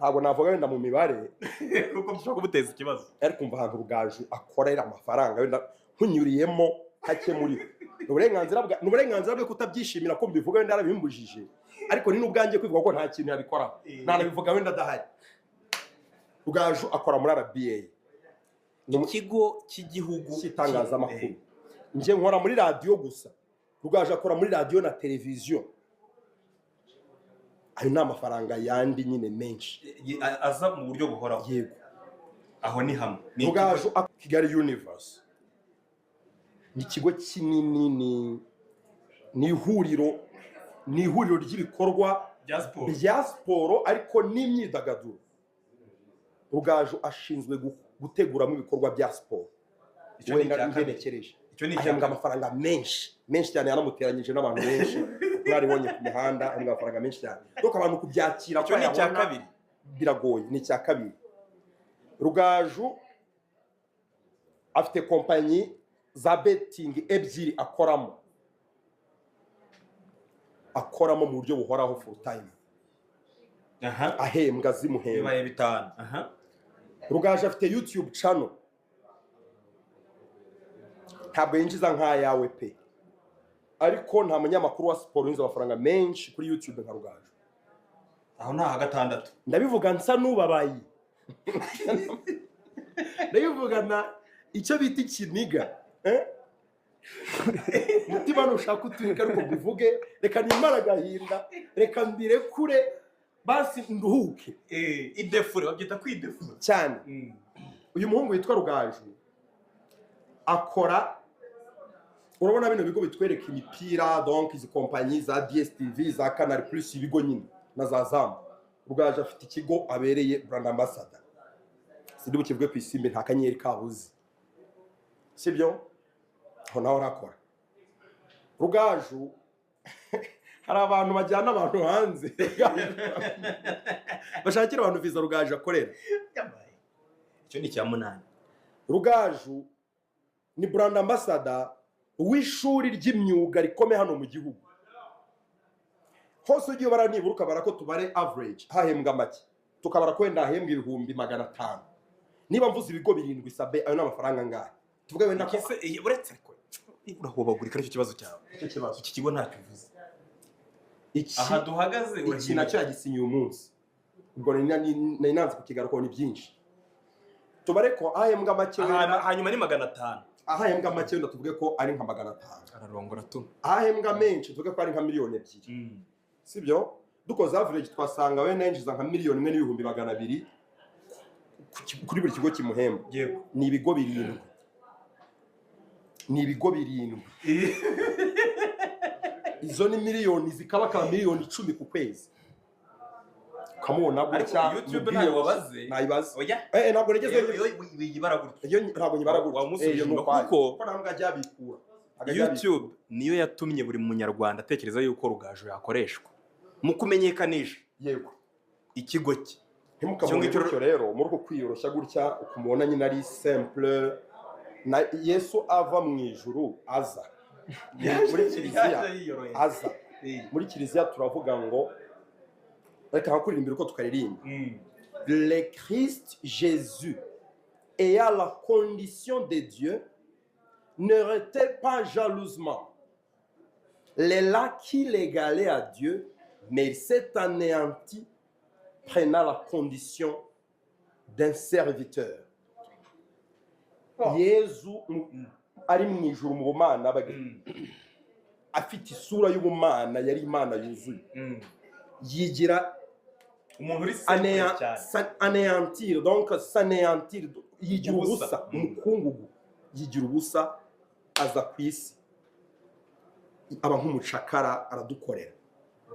ntabwo navuga wenda mu mibare kuko bishobora kumuteza ikibazo, ariko umva ahantu Rugaju akorera amafaranga wenda nkunyuriyemo hake muri uburenganzira bwe kutabyishimira ko mbivuga wenda arabimbujije, ariko ni n'ubwanjye kwivuga ko nta kintu yabikora ntanabivuga wenda adahari. Rugaju akora muri RBA, ikigo cy'igihugu cy'itangazamakuru. Nje nkora muri radio gusa, Rugaju akora muri radio na televiziyo. Ayo ni amafaranga yandi nyine menshi aza mu buryo buhoraho. Yego, aho ni hamwe. Rugaju Kigali Universe ni ikigo kinini, ni ihuriro ry'ibikorwa bya siporo ariko n'imyidagaduro. Rugaju ashinzwe guteguramo ibikorwa bya siporo, wenda ngenekereje ahembwa amafaranga menshi cyane, yanamuteranyije n'abantu benshi mwaribonye ku mihanda, ahembwa amafaranga menshi cyane. Doko abantu kubyakira ko yabona biragoye. Ni icya kabiri, Rugaju afite kompanyi za betting ebyiri akoramo mu buryo buhoraho full time. Ahembwa zimuhemba bibaye 5. Rugaju afite YouTube channel, ntabwo yinjiza nk'ayawe pe, ariko nta munyamakuru wa siporo yinjiza amafaranga menshi kuri YouTube nka Rugaju. Aho nta 6. Ndabivuga nsa n'ubabaye ndabivugana icyo bita ikiniga, mutima nushaka uturika ariko bivuge, reka nimara agahinda, reka mbirekure basi nduhuke. Idefure babyita kwidefura cyane. Uyu muhungu witwa Rugaju akora, urabona bino bigo bitwereka imipira, donc izi kompanyi za DSTV, za Canal Plus, ibigo nyine na za Zamu. Rugaju afite ikigo abereye brand ambassador, sindi bukivwe ku isimbe nta kanyenyeri kabuze, sibyo? Aho naho rakora. Rugaju hari abantu bajyana abantu hanze bashakira abantu visa Rugaju akorera. Icyo ni cya 8. Rugaju ni brand ambassador w'ishuri ry'imyuga rikomeye hano mu gihugu hose. Ugiye baraniburuka barako tubare average hahembwa make, tukabara ko wenda hahembwa 500,000. Niba mvuze ibigo 7 sabe, ayo n'amafaranga ngahe tuvuga wenda ko uretse ko urahobagurika nicyo kibazo cyawe. Iki kigo ntacyo uvuze. Aha duhagaze iki nacyo yagisinye umunsi, ubwo nari nanze kukigaruka ni byinshi. Tubare ko ahembwa make wenda hanyuma ni 500. ahembwa make wenda tuvuge ko ari nka 500. Ararongora tu. Ahembwa menshi tuvuge ko ari nka 2,000,000. Sibyo? Dukoze average twasanga wenda yinjiza nka 1,200,000 kuri buri kigo kimuhemba. Yego. Ni ibigo 7. Ni ibigo 7. Izo ni miliyoni zikaba ka miliyoni 10 ku kwezi. Kamubona gutya YouTube nayo wabaze. Nayibaze. Oya. Ntabwo negeze yibara gutya. iyo ntabwo nyibara gutya. Kuko ntabwo ajyabikura. YouTube niyo yatumye buri munyarwanda atekereza yuko Rugaju yakoreshwa mu kumenyekanisha yego ikigo cye. Cyo rero muri uko kwiyoroshya gutya ukumubona nyine ari simple, na Yesu ava mu ijuru aza muri kiliziya aza muri kiliziya turavuga ngo reka hakuririmbira uko tukaririmba le Christ Jésus ayant la condition de Dieu ne retient pas jalousement les là qui l'égalaient à Dieu, mais il s'est anéanti prenant la condition d'un serviteur. Yesu ari mu ijuru mu bumana afite isura y'ubumana, yari Imana yuzuye, yigira umuntu uri simple cyane, anéantir, donc s'anéantir, yigira ubusa, umukungugu, yigira ubusa, aza ku isi aba nk'umucakara aradukorera.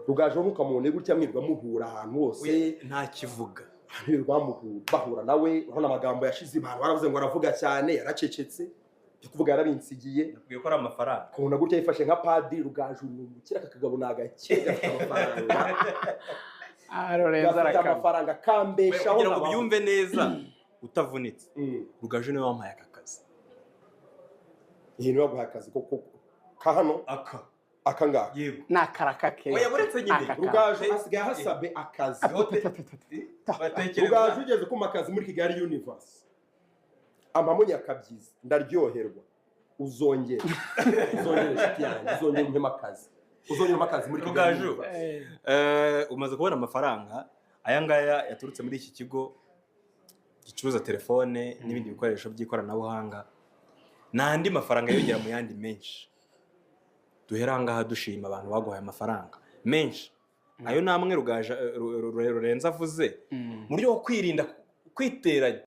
Rugaju mukamubone gutya mwirwa muhura ahantu hose nta kivuga, bahura nawe, urabona amagambo yashize abantu baravuze ngo aravuga cyane, yaracecetse, kuvuga yarabinsigiye, nakubwiye ko ari amafaranga. kubona gutya yifashe nka padiri. Rugaju n'umukira kakagabo nagakira amafaranga Lorenzo arakama amafaranga kambeshaho kugira ngo byumve neza utavunitse. Rugaju niwe wampaye aka kazi. Niwe waguhaye akazi koko ka hano aka akangaka nakaraka ke oya buretse nyine Rugaju asigaye hasabe akazi Rugaju ugeze kuma akazi muri Kigali Universe amamunye akabyiza ndaryoherwa uzongera inshuti yanjye uzongera impakazi muri Rugaju umaze kubona amafaranga aya ngaya yaturutse muri iki kigo gicuruza telefone n'ibindi bikoresho by'ikoranabuhanga n'andi mafaranga yongera mu yandi menshi duhera ngaha dushima abantu baguhaye amafaranga menshi ayo namwe Rurenza avuze mu buryo bwo kwirinda kwiteranya